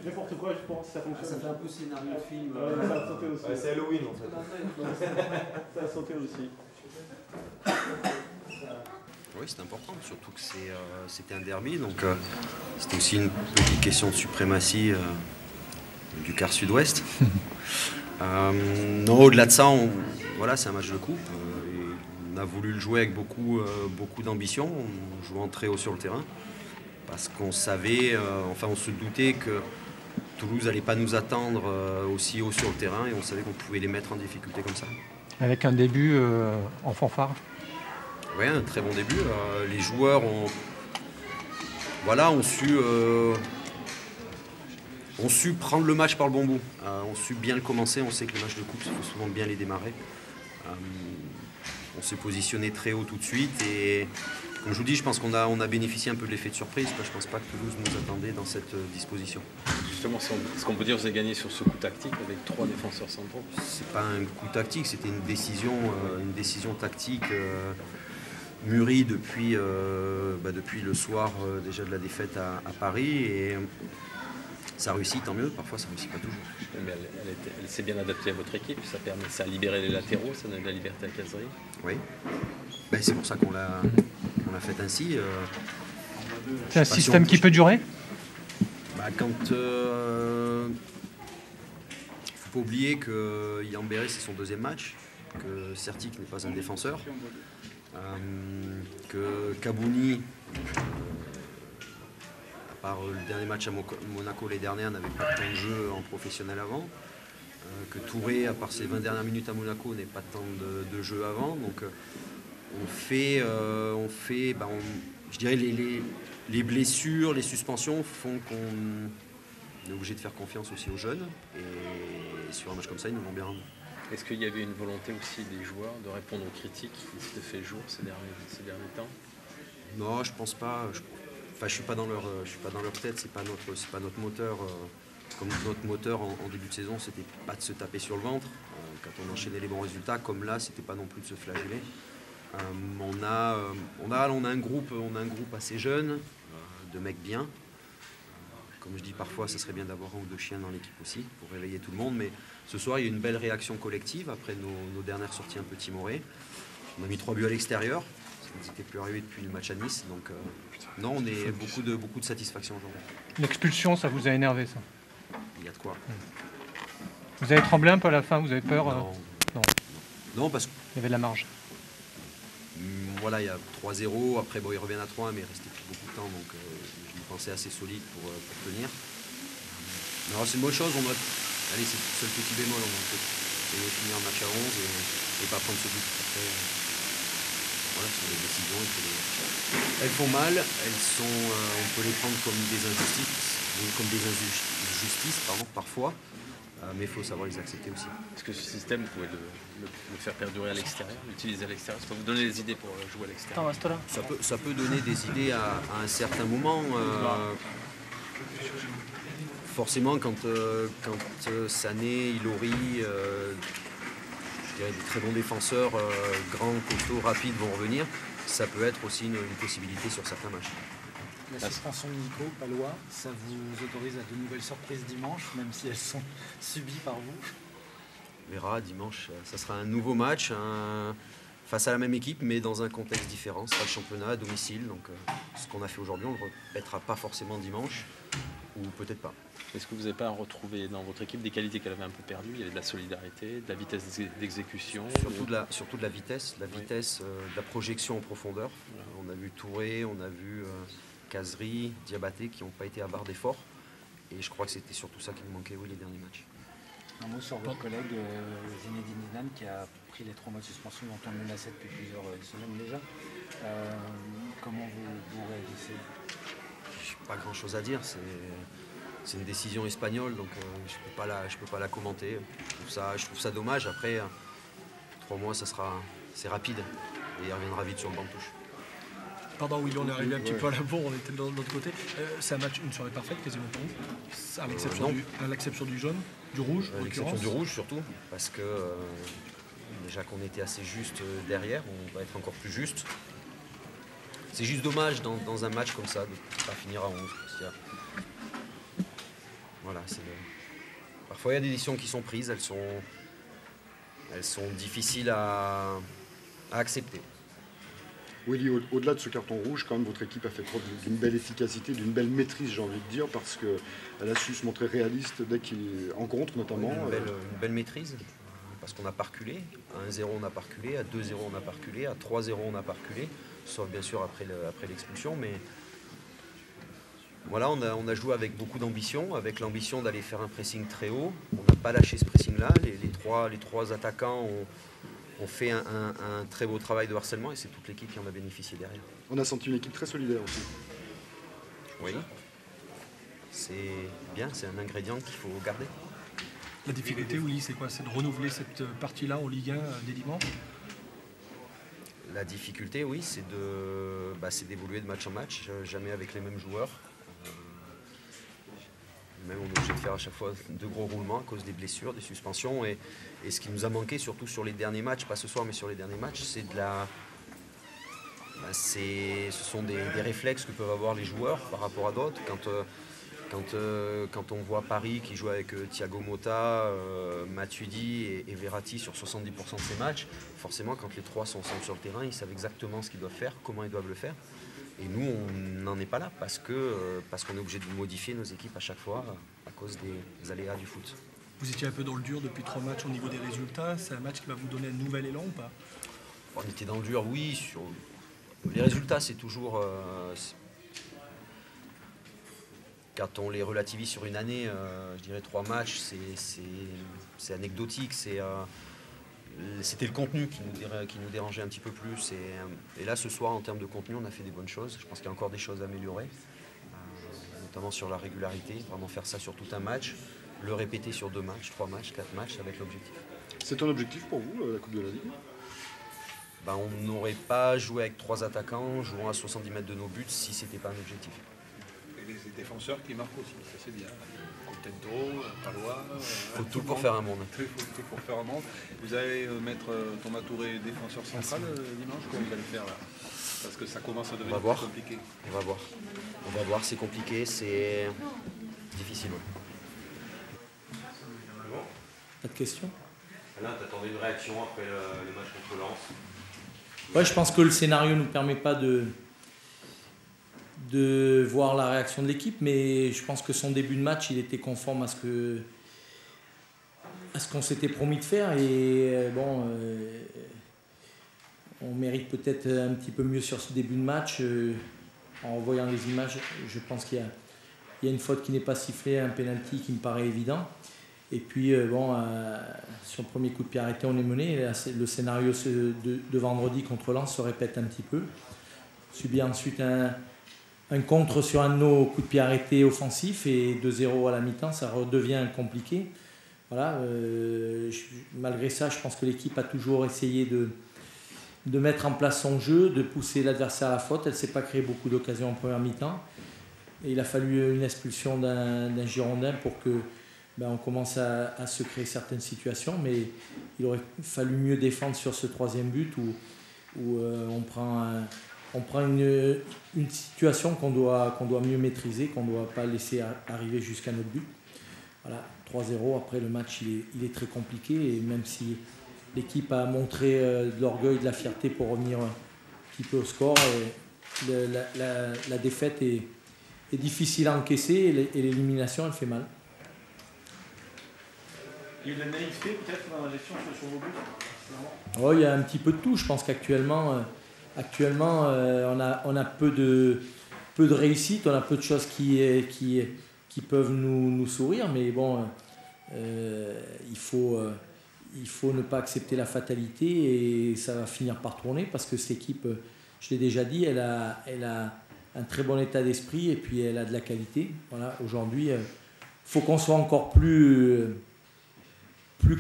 n'importe quoi, je pense que ça fonctionne. Ça fait un peu scénario de film. Ça a sauté aussi. C'est Halloween en fait. Ça a sauté aussi. Oui, c'est important, surtout que c'était un derby, donc c'était aussi une petite question de suprématie du quart sud-ouest. Non, au-delà de ça, voilà, c'est un match de coupe. Et on a voulu le jouer avec beaucoup d'ambition, en jouant très haut sur le terrain, parce qu'on savait, on se doutait que Toulouse n'allait pas nous attendre aussi haut sur le terrain, et on savait qu'on pouvait les mettre en difficulté comme ça. Avec un début en fanfare. Oui, un très bon début. Les joueurs ont su prendre le match par le bon bout. Ont su bien le commencer. On sait que les matchs de coupe, il faut souvent bien les démarrer. On s'est positionné très haut tout de suite. Et comme je vous dis, je pense qu'on a bénéficié un peu de l'effet de surprise. Je ne pense pas que Toulouse nous attendait dans cette disposition. Justement, est-ce qu'on peut dire que vous avez gagné sur ce coup tactique avec 3 défenseurs centraux? C'est pas un coup tactique, c'était une décision tactique. Mûri depuis le soir déjà de la défaite à Paris, et ça réussit, tant mieux, parfois ça réussit pas toujours. Mais elle s'est bien adaptée à votre équipe, ça a libéré les latéraux, ça donne de la liberté à Cazerie. Oui, c'est pour ça qu'on l'a fait ainsi. C'est un système qui peut durer? Quand faut pas oublier que Yambéré c'est son deuxième match, que Certic n'est pas un défenseur. Que Kabouni, à part le dernier match à Monaco les dernières, n'avait pas tant de jeu en professionnel avant, que Touré, à part ses 20 dernières minutes à Monaco, n'ait pas tant de jeu avant. Donc je dirais les blessures, les suspensions font qu'on est obligé de faire confiance aussi aux jeunes, et sur un match comme ça, ils nous vont bien rendre. Est-ce qu'il y avait une volonté aussi des joueurs de répondre aux critiques qui se fait jour ces derniers temps? Non, je pense pas. Je suis pas dans leur tête. C'est pas notre moteur. Comme notre moteur en début de saison, c'était pas de se taper sur le ventre. Quand on enchaînait les bons résultats, comme là, c'était pas non plus de se flageller. On a un groupe assez jeune, de mecs bien. Comme je dis parfois, ça serait bien d'avoir un ou deux chiens dans l'équipe aussi pour réveiller tout le monde. Mais ce soir, il y a eu une belle réaction collective après nos dernières sorties un peu timorées. On a mis 3 buts à l'extérieur. Ça n'était plus arrivé depuis le match à Nice. Donc non, on est beaucoup de satisfaction aujourd'hui. L'expulsion, ça vous a énervé, ça? Il y a de quoi. Vous avez tremblé un peu à la fin? Vous avez peur? Non, parce que il y avait de la marge. Voilà, il y a 3-0. Après, ils reviennent à 3, mais il restait plus beaucoup de temps. Donc je me pensais assez solide pour tenir. Non, c'est une bonne chose. Allez, c'est le seul petit bémol. On peut finir un match à 11 et pas prendre ce but. Après, voilà, ce sont des décisions. Elles font mal. On peut les prendre comme des injustices, parfois. Mais il faut savoir les accepter aussi. Est-ce que ce système, vous pouvez le faire perdurer à l'extérieur, l'utiliser à l'extérieur? Ça peut vous donner des idées pour jouer à l'extérieur? Ça peut donner des idées à un certain moment. Forcément, quand Sané, Ilori, je dirais des très bons défenseurs, grands, costauds, rapides vont revenir, ça peut être aussi une possibilité sur certains matchs. La suspension de Nico Palois, ça vous autorise à de nouvelles surprises dimanche, même si elles sont subies par vous? On verra dimanche, ça sera un nouveau match face à la même équipe, mais dans un contexte différent. Ce sera le championnat à domicile, donc ce qu'on a fait aujourd'hui, on ne le répétera pas forcément dimanche, ou peut-être pas. Est-ce que vous n'avez pas retrouvé dans votre équipe des qualités qu'elle avait un peu perdues? Il y avait de la solidarité, de la vitesse d'exécution. Surtout de la vitesse, de la projection en profondeur. On a vu Touré, on a vu Cazerie, Diabaté qui n'ont pas été à barre d'effort. Et je crois que c'était surtout ça qui nous manquait les derniers matchs. Un mot sur votre collègue Zinedine Zidane qui a pris les 3 mois de suspension dont on le menaçait depuis plusieurs semaines déjà. Comment vous réagissez? Je n'ai pas grand chose à dire. C'est une décision espagnole, donc je peux pas la commenter. Je trouve ça dommage. Après, 3 mois, c'est rapide et il reviendra vite sur le banc de touche. Pardon, oui, on est arrivé un petit peu à la bourre, on était de l'autre côté. C'est un match, une soirée parfaite quasiment pour vous, à l'exception du jaune, du rouge, à l'exception du rouge surtout, parce que déjà qu'on était assez juste derrière, on va être encore plus juste. C'est juste dommage dans un match comme ça de ne pas finir à 11. Voilà, parfois il y a des décisions qui sont prises, elles sont difficiles à accepter. Willy, au-delà de ce carton rouge, quand même, votre équipe a fait preuve d'une belle efficacité, d'une belle maîtrise, j'ai envie de dire, parce qu'elle a su se montrer réaliste dès qu'il rencontre, notamment. Une belle maîtrise, parce qu'on n'a pas reculé. À 1-0, on n'a pas reculé. À 2-0, on n'a pas reculé. À 3-0, on n'a pas reculé. Sauf bien sûr après l'expulsion. Mais voilà, on a joué avec beaucoup d'ambition, avec l'ambition d'aller faire un pressing très haut. On n'a pas lâché ce pressing-là. Les trois attaquants ont fait un très beau travail de harcèlement et c'est toute l'équipe qui en a bénéficié derrière. On a senti une équipe très solidaire aussi. Oui, c'est bien, c'est un ingrédient qu'il faut garder. La difficulté, oui, c'est quoi? C'est de renouveler cette partie-là en Ligue 1 dès dimanche? La difficulté, oui, c'est d'évoluer de match en match, jamais avec les mêmes joueurs. Même on est obligé de faire à chaque fois de gros roulements à cause des blessures, des suspensions. Et ce qui nous a manqué, surtout sur les derniers matchs, pas ce soir, mais sur les derniers matchs, c'est ce sont des réflexes que peuvent avoir les joueurs par rapport à d'autres. Quand on voit Paris qui joue avec Thiago Motta, Matuidi et Verratti sur 70% de ses matchs, forcément quand les trois sont ensemble sur le terrain, ils savent exactement ce qu'ils doivent faire, comment ils doivent le faire. Et nous, on n'en est pas là parce qu'on est obligé de modifier nos équipes à chaque fois à cause des aléas du foot. Vous étiez un peu dans le dur depuis 3 matchs au niveau des résultats. C'est un match qui va vous donner un nouvel élan ou pas? On était dans le dur, oui. Sur les résultats, c'est toujours... Quand on les relativise sur une année, je dirais 3 matchs, c'est anecdotique. C'était le contenu qui nous dérangeait un petit peu plus. Et là, ce soir, en termes de contenu, on a fait des bonnes choses. Je pense qu'il y a encore des choses à améliorer, notamment sur la régularité. Vraiment faire ça sur tout un match, le répéter sur 2 matchs, 3 matchs, 4 matchs, ça va être l'objectif. C'est un objectif pour vous, la Coupe de la Ligue? On n'aurait pas joué avec 3 attaquants, jouant à 70 mètres de nos buts, si ce n'était pas un objectif. Et les défenseurs qui marquent aussi, ça c'est bien. Contento, Palois. Il faut tout pour faire un monde. Il faut tout pour faire un monde. Vous allez mettre Thomas Touré défenseur central dimanche, comment vous allez faire là? Parce que ça commence à devenir plus compliqué. On va voir. On va voir, c'est compliqué, c'est difficile. Pas de questions? Alain, t'attendais une réaction après le match contre Lens? Ouais, je pense que le scénario ne nous permet pas de voir la réaction de l'équipe, mais je pense que son début de match, il était conforme à ce qu'on s'était promis de faire. Et on mérite peut-être un petit peu mieux sur ce début de match. En voyant les images, je pense qu'il y a une faute qui n'est pas sifflée, un penalty qui me paraît évident. Et puis, sur le premier coup de pied arrêté, on est mené. Là, le scénario de vendredi contre Lens se répète un petit peu. Subit ensuite un contre sur un de nos coups de pied arrêtés offensifs et 2-0 à la mi-temps, ça redevient compliqué. Voilà, malgré ça, je pense que l'équipe a toujours essayé de mettre en place son jeu, de pousser l'adversaire à la faute. Elle ne s'est pas créé beaucoup d'occasions en première mi-temps. Et il a fallu une expulsion d'un Girondin pour que on commence à se créer certaines situations. Mais il aurait fallu mieux défendre sur ce 3e but où on prend une situation qu'on doit mieux maîtriser, qu'on ne doit pas laisser arriver jusqu'à notre but. Voilà, 3-0, après le match il est très compliqué et même si l'équipe a montré de l'orgueil, de la fierté pour revenir un petit peu au score, la défaite est difficile à encaisser et l'élimination elle fait mal. Il y a eu de la naïveté peut-être dans la gestion sur vos buts? Oh, il y a un petit peu de tout, je pense qu'actuellement on a peu de réussite, on a peu de choses qui peuvent nous sourire, mais bon, il faut ne pas accepter la fatalité et ça va finir par tourner parce que cette équipe, je l'ai déjà dit, elle a un très bon état d'esprit et puis elle a de la qualité. Voilà, aujourd'hui, il faut qu'on soit encore plus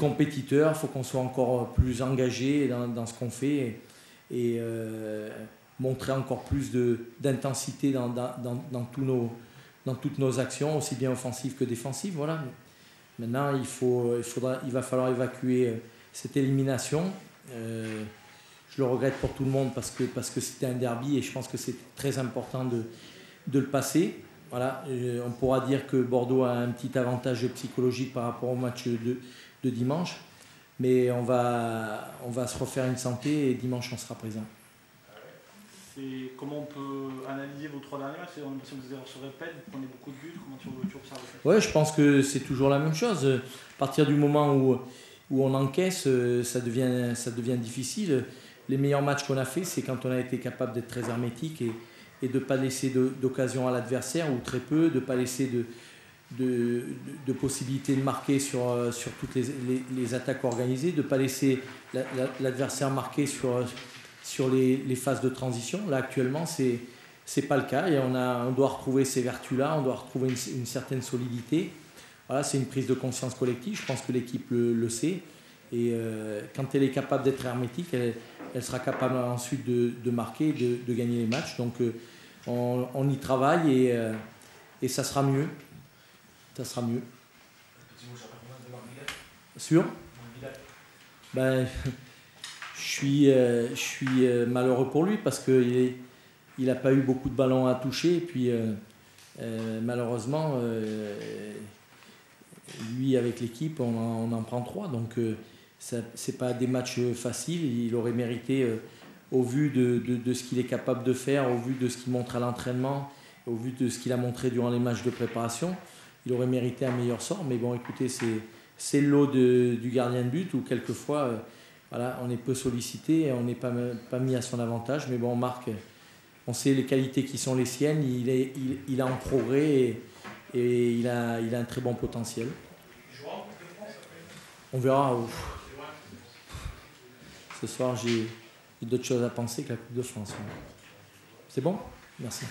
compétiteur, il faut qu'on soit encore plus engagé dans ce qu'on fait et montrer encore plus d'intensité dans toutes nos actions, aussi bien offensives que défensives. Voilà. Maintenant, il va falloir évacuer cette élimination. Je le regrette pour tout le monde parce que c'était un derby et je pense que c'est très important de le passer. voilà, on pourra dire que Bordeaux a un petit avantage psychologique par rapport au match de dimanche, mais on va se refaire une santé et dimanche on sera présent. Comment on peut analyser vos 3 derniers matchs? On a l'impression que les erreurs se répètent, vous prenez beaucoup de buts, comment tu observes ça? Oui, je pense que c'est toujours la même chose. À partir du moment où on encaisse, ça devient difficile. Les meilleurs matchs qu'on a fait, c'est quand on a été capable d'être très hermétique et de ne pas laisser d'occasion à l'adversaire, ou très peu, de ne pas laisser de possibilités de marquer sur toutes les attaques organisées, de ne pas laisser l'adversaire marquer sur les phases de transition. Là, actuellement, c'est pas le cas et on doit retrouver ces vertus-là, on doit retrouver une certaine solidité. Voilà, c'est une prise de conscience collective, je pense que l'équipe le sait. Et quand elle est capable d'être hermétique, elle sera capable ensuite de marquer, de gagner les matchs. Donc on y travaille et ça sera mieux. Ça sera mieux. Sûr ? Ben, je suis malheureux pour lui parce qu'il n'a pas eu beaucoup de ballons à toucher. Et puis malheureusement, lui avec l'équipe, on en prend 3. Donc ce n'est pas des matchs faciles. Il aurait mérité, au vu de ce qu'il est capable de faire, au vu de ce qu'il montre à l'entraînement, au vu de ce qu'il a montré durant les matchs de préparation, il aurait mérité un meilleur sort. Mais bon, écoutez, c'est le lot du gardien de but où quelquefois voilà, on est peu sollicité et on n'est pas mis à son avantage. Mais bon, Marc, on sait les qualités qui sont les siennes, il est en progrès et il a un très bon potentiel. On verra. Ce soir, j'ai d'autres choses à penser que la Coupe de France. C'est bon ? Merci.